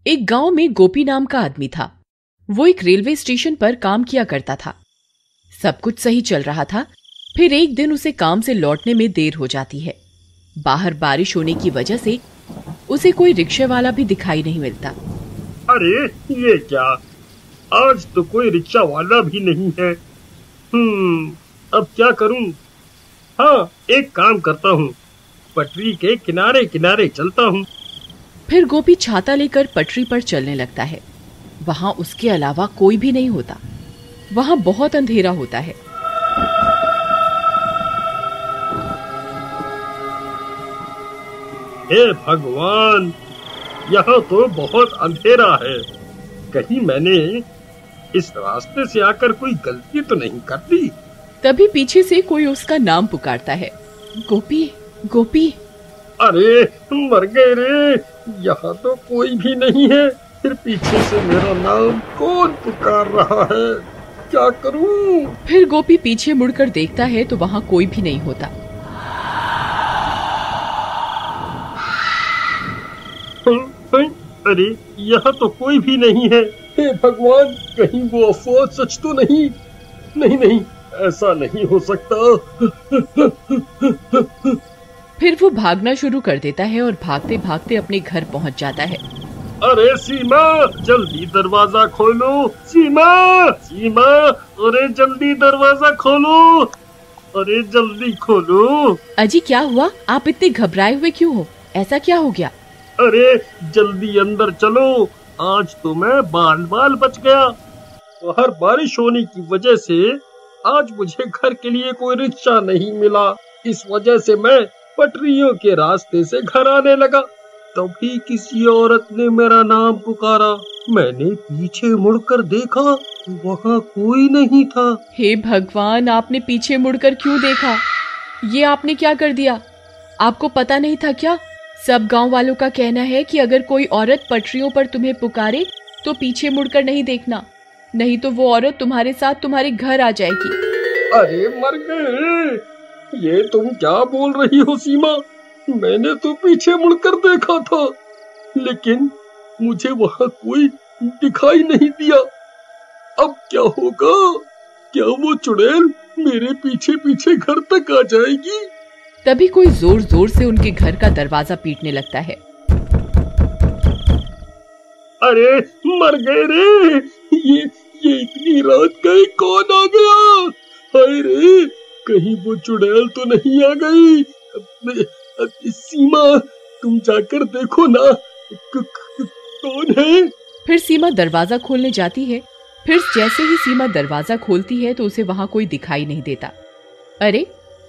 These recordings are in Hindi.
एक गांव में गोपी नाम का आदमी था। वो एक रेलवे स्टेशन पर काम किया करता था। सब कुछ सही चल रहा था। फिर एक दिन उसे काम से लौटने में देर हो जाती है। बाहर बारिश होने की वजह से उसे कोई रिक्शे वाला भी दिखाई नहीं मिलता। अरे ये क्या, आज तो कोई रिक्शा वाला भी नहीं है। अब क्या करूं? हाँ, एक काम करता हूँ, पटरी के किनारे किनारे चलता हूँ। फिर गोपी छाता लेकर पटरी पर चलने लगता है। वहां उसके अलावा कोई भी नहीं होता। वहां बहुत अंधेरा होता है। हे भगवान, यहाँ तो बहुत अंधेरा है। कहीं मैंने इस रास्ते से आकर कोई गलती तो नहीं कर दी? तभी पीछे से कोई उसका नाम पुकारता है, गोपी गोपी। अरे मर गए रे, यहाँ तो कोई भी नहीं है। फिर पीछे से मेरा नाम कौन पुकार रहा है? क्या करूं? फिर गोपी पीछे मुड़कर देखता है तो वहाँ कोई भी नहीं होता। अरे यहाँ तो कोई भी नहीं है। हे भगवान, कहीं वो अफवाह सच तो नहीं? नहीं नहीं, ऐसा नहीं हो सकता। फिर वो भागना शुरू कर देता है और भागते भागते अपने घर पहुंच जाता है। अरे सीमा, जल्दी दरवाजा खोलो। सीमा सीमा, अरे जल्दी दरवाजा खोलो। अरे जल्दी खोलो। अजी क्या हुआ? आप इतने घबराए हुए क्यों हो? ऐसा क्या हो गया? अरे जल्दी अंदर चलो, आज तो मैं बाल बाल बच गया। बाहर बारिश होने की वजह से आज मुझे घर के लिए कोई रिक्शा नहीं मिला। इस वजह से मैं पटरियों के रास्ते से घर आने लगा। तभी किसी औरत ने मेरा नाम पुकारा। मैंने पीछे मुड़कर देखा, वहाँ कोई नहीं था। हे भगवान, आपने पीछे मुड़कर क्यों देखा? ये आपने क्या कर दिया? आपको पता नहीं था क्या? सब गांव वालों का कहना है कि अगर कोई औरत पटरियों पर तुम्हें पुकारे तो पीछे मुड़कर नहीं देखना, नहीं तो वो औरत तुम्हारे साथ तुम्हारे घर आ जाएगी। अरे मर गए, ये तुम क्या बोल रही हो सीमा? मैंने तो पीछे मुड़कर देखा था, लेकिन मुझे वहाँ कोई दिखाई नहीं दिया। अब क्या होगा? क्या वो चुड़ैल मेरे पीछे पीछे घर तक आ जाएगी? तभी कोई जोर जोर से उनके घर का दरवाजा पीटने लगता है। अरे मर गए रे, ये इतनी रात गए कौन आ गया? हाय रे, कहीं वो चुड़ैल तो नहीं आ गई? सीमा, तुम जाकर देखो ना, कौन है? फिर सीमा दरवाजा खोलने जाती है। फिर जैसे ही सीमा दरवाजा खोलती है तो उसे वहाँ कोई दिखाई नहीं देता। अरे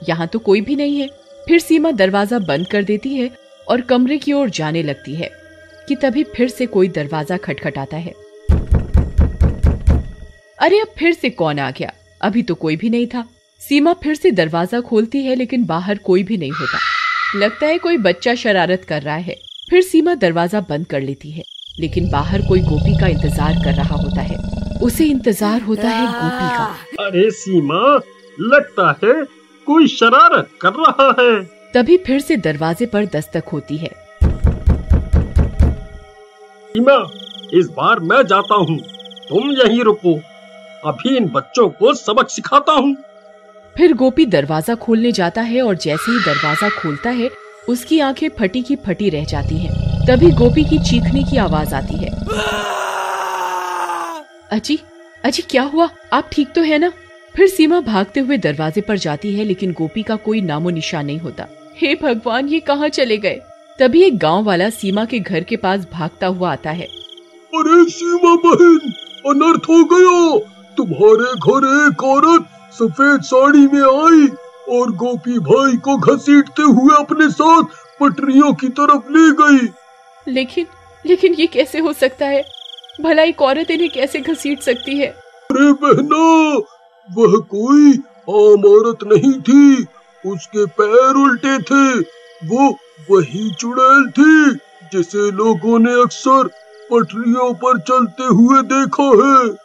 यहाँ तो कोई भी नहीं है। फिर सीमा दरवाजा बंद कर देती है और कमरे की ओर जाने लगती है कि तभी फिर से कोई दरवाजा खटखटाता है। अरे अब फिर से कौन आ गया? अभी तो कोई भी नहीं था। सीमा फिर से दरवाजा खोलती है लेकिन बाहर कोई भी नहीं होता। लगता है कोई बच्चा शरारत कर रहा है। फिर सीमा दरवाजा बंद कर लेती है, लेकिन बाहर कोई गोपी का इंतजार कर रहा होता है। उसे इंतजार होता है गोपी का। अरे सीमा, लगता है कोई शरारत कर रहा है। तभी फिर से दरवाजे पर दस्तक होती है। सीमा, इस बार मैं जाता हूँ, तुम यहीं रुको। अभी इन बच्चों को सबक सिखाता हूँ। फिर गोपी दरवाजा खोलने जाता है और जैसे ही दरवाजा खोलता है उसकी आंखें फटी की फटी रह जाती हैं। तभी गोपी की चीखने की आवाज आती है। अजी अजी क्या हुआ? आप ठीक तो है ना? फिर सीमा भागते हुए दरवाजे पर जाती है, लेकिन गोपी का कोई नामो निशान नहीं होता। हे भगवान, ये कहाँ चले गए? तभी एक गांव वाला सीमा के घर के पास भागता हुआ आता है। अरे सीमा बहन, अनर्थ हो गया। तुम्हारे घर एक औरत सफेद साड़ी में आई और गोपी भाई को घसीटते हुए अपने साथ पटरियों की तरफ ले गई। लेकिन ये कैसे हो सकता है? भला एक औरत इन्हें कैसे घसीट सकती है? अरे बहना, वह कोई आम औरत नहीं थी, उसके पैर उल्टे थे। वो वही चुड़ैल थी जिसे लोगों ने अक्सर पटरियों पर चलते हुए देखा है।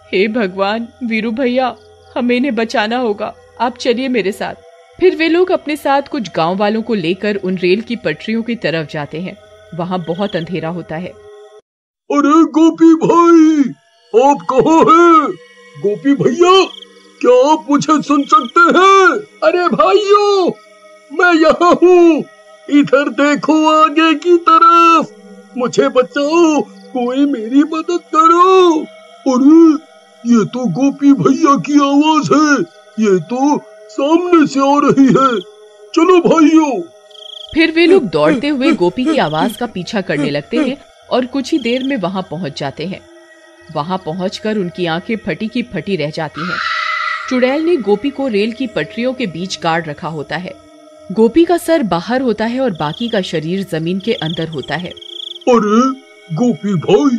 हे भगवान, वीरू भैया, हमें इन्हें बचाना होगा। आप चलिए मेरे साथ। फिर वे लोग अपने साथ कुछ गांव वालों को लेकर उन रेल की पटरियों की तरफ जाते हैं। वहां बहुत अंधेरा होता है। अरे गोपी भाई, आप कहाँ हैं? गोपी भैया, क्या आप मुझे सुन सकते हैं? अरे भाइयों, मैं यहाँ हूँ, इधर देखो आगे की तरफ, मुझे बचाओ, कोई मेरी मदद करो। अरे ये तो गोपी भैया की आवाज है, ये तो सामने से आ रही है, चलो भाइयों। फिर वे लोग दौड़ते हुए गोपी की आवाज का पीछा करने लगते हैं और कुछ ही देर में वहां पहुंच जाते हैं। वहां पहुंचकर उनकी आंखें फटी की फटी रह जाती हैं। चुड़ैल ने गोपी को रेल की पटरियों के बीच गाड़ रखा होता है। गोपी का सर बाहर होता है और बाकी का शरीर जमीन के अंदर होता है। अरे गोपी भाई,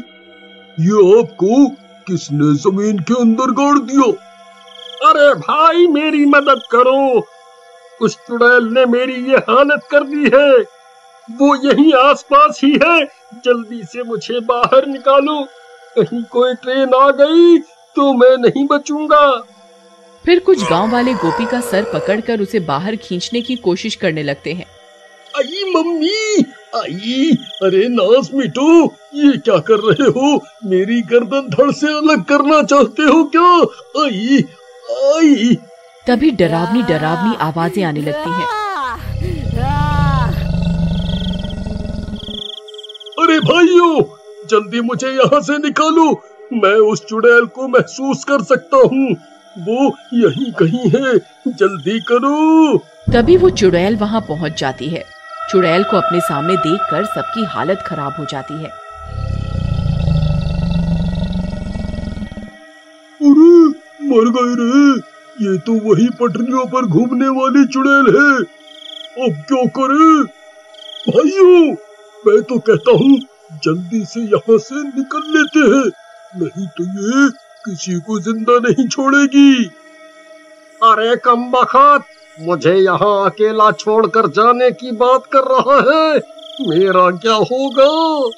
ये आपको किसने जमीन के अंदर गाड़ दिया? अरे भाई, मेरी मदद करो, उस चुड़ैल ने मेरी ये हालत कर दी है, वो यहीं आसपास ही है, जल्दी से मुझे बाहर निकालो, कहीं कोई ट्रेन आ गई तो मैं नहीं बचूंगा। फिर कुछ गांव वाले गोपी का सर पकड़कर उसे बाहर खींचने की कोशिश करने लगते हैं। आई मम्मी, आई, अरे नास मिटो, ये क्या कर रहे हो? मेरी गर्दन धड़ से अलग करना चाहते हो क्या? आई आई। तभी डरावनी डरावनी आवाजें आने लगती हैं। अरे भाइयों, जल्दी मुझे यहाँ से निकालो, मैं उस चुड़ैल को महसूस कर सकता हूँ, वो यहीं कहीं है, जल्दी करो। तभी वो चुड़ैल वहाँ पहुँच जाती है। चुड़ैल को अपने सामने देखकर सबकी हालत खराब हो जाती है। अरे मर गए रे, ये तो वही पटरियों पर घूमने वाली चुड़ैल है, अब क्या करें? भाइयों, मैं तो कहता हूँ जल्दी से यहाँ से निकल लेते हैं, नहीं तो ये किसी को जिंदा नहीं छोड़ेगी। अरे कमबख्त, मुझे यहाँ अकेला छोड़कर जाने की बात कर रहा है, मेरा क्या होगा?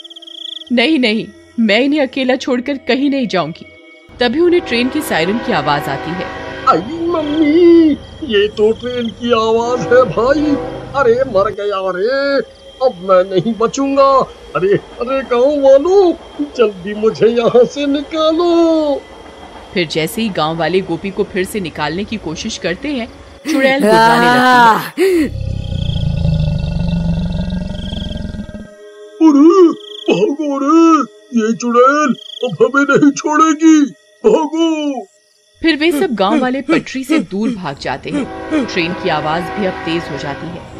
नहीं नहीं, मैं इन्हें अकेला छोड़कर कहीं नहीं जाऊंगी। तभी उन्हें ट्रेन की सायरन की आवाज आती है। आई मम्मी, ये तो ट्रेन की आवाज है भाई, अरे मर गया रे, अब मैं नहीं बचूंगा। अरे अरे गाँव वालों, जल्दी मुझे यहाँ से निकालो। फिर जैसे ही गांव वाले गोपी को फिर से निकालने की कोशिश करते हैं, चुड़ैल गुर्राने लगती है। अरे भागो रे, ये चुड़ैल अब हमें नहीं छोड़ेगी, भागो। फिर वे सब गांव वाले पटरी से दूर भाग जाते हैं। ट्रेन की आवाज भी अब तेज हो जाती है।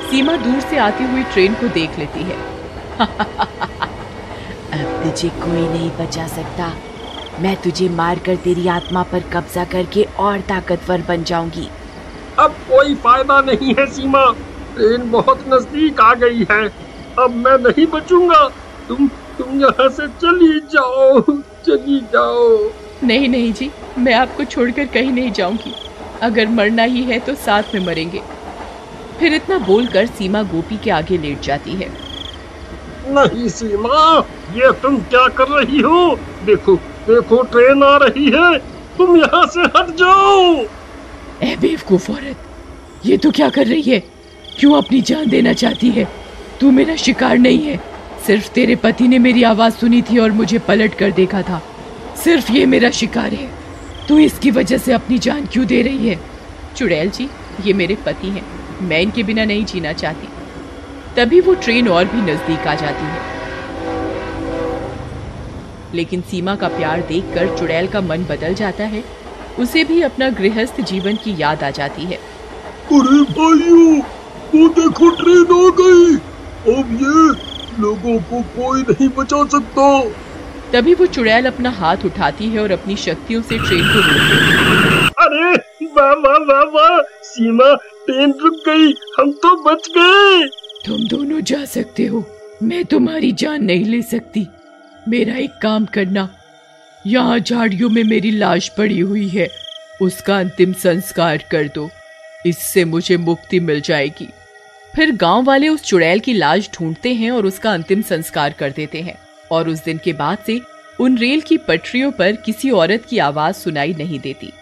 सीमा दूर से आती हुई ट्रेन को देख लेती है। अब तुझे कोई नहीं बचा सकता, मैं तुझे मारकर तेरी आत्मा पर कब्जा करके और ताकतवर बन जाऊंगी। अब कोई फायदा नहीं है सीमा, ट्रेन बहुत नजदीक आ गई है, अब मैं नहीं बचूंगा, तुम यहाँ से चली जाओ, चली जाओ। नहीं नहीं जी, मैं आपको छोड़कर कहीं नहीं जाऊंगी, अगर मरना ही है तो साथ में मरेंगे। फिर इतना बोलकर सीमा गोपी के आगे लेट जाती है। नहीं सीमा, ये तुम क्या कर रही हो? देखो देखो, ट्रेन आ रही है, तुम यहाँ से हट जाओ। ए बेवकूफ औरत, ये तो क्या कर रही है? क्यों अपनी जान देना चाहती है? तू मेरा शिकार नहीं है, सिर्फ तेरे पति ने मेरी आवाज सुनी थी और मुझे पलट कर देखा था, सिर्फ ये मेरा शिकार है। तू इसकी वजह से अपनी जान क्यों दे रही है? चुड़ैल जी, ये मेरे पति हैं, मैं इनके बिना नहीं जीना चाहती। तभी वो ट्रेन और भी नजदीक आ जाती है। लेकिन सीमा का प्यार देखकर चुड़ैल का मन बदल जाता है, उसे भी अपना गृहस्थ जीवन की याद आ जाती है। अरे भाइयों, वो देखो ट्रेन आ गई, अब ये लोगों को कोई नहीं बचा सकता। तभी वो चुड़ैल अपना हाथ उठाती है और अपनी शक्तियों से ट्रेन को रोकती है। अरे वाह वाह वाह वाह, सीमा, ट्रेन रुक गई, हम तो बच गए। तुम दोनों जा सकते हो, मैं तुम्हारी जान नहीं ले सकती। मेरा एक काम करना, यहाँ झाड़ियों में मेरी लाश पड़ी हुई है, उसका अंतिम संस्कार कर दो, इससे मुझे मुक्ति मिल जाएगी। फिर गांव वाले उस चुड़ैल की लाश ढूंढते हैं और उसका अंतिम संस्कार कर देते हैं। और उस दिन के बाद से उन रेल की पटरियों पर किसी औरत की आवाज सुनाई नहीं देती।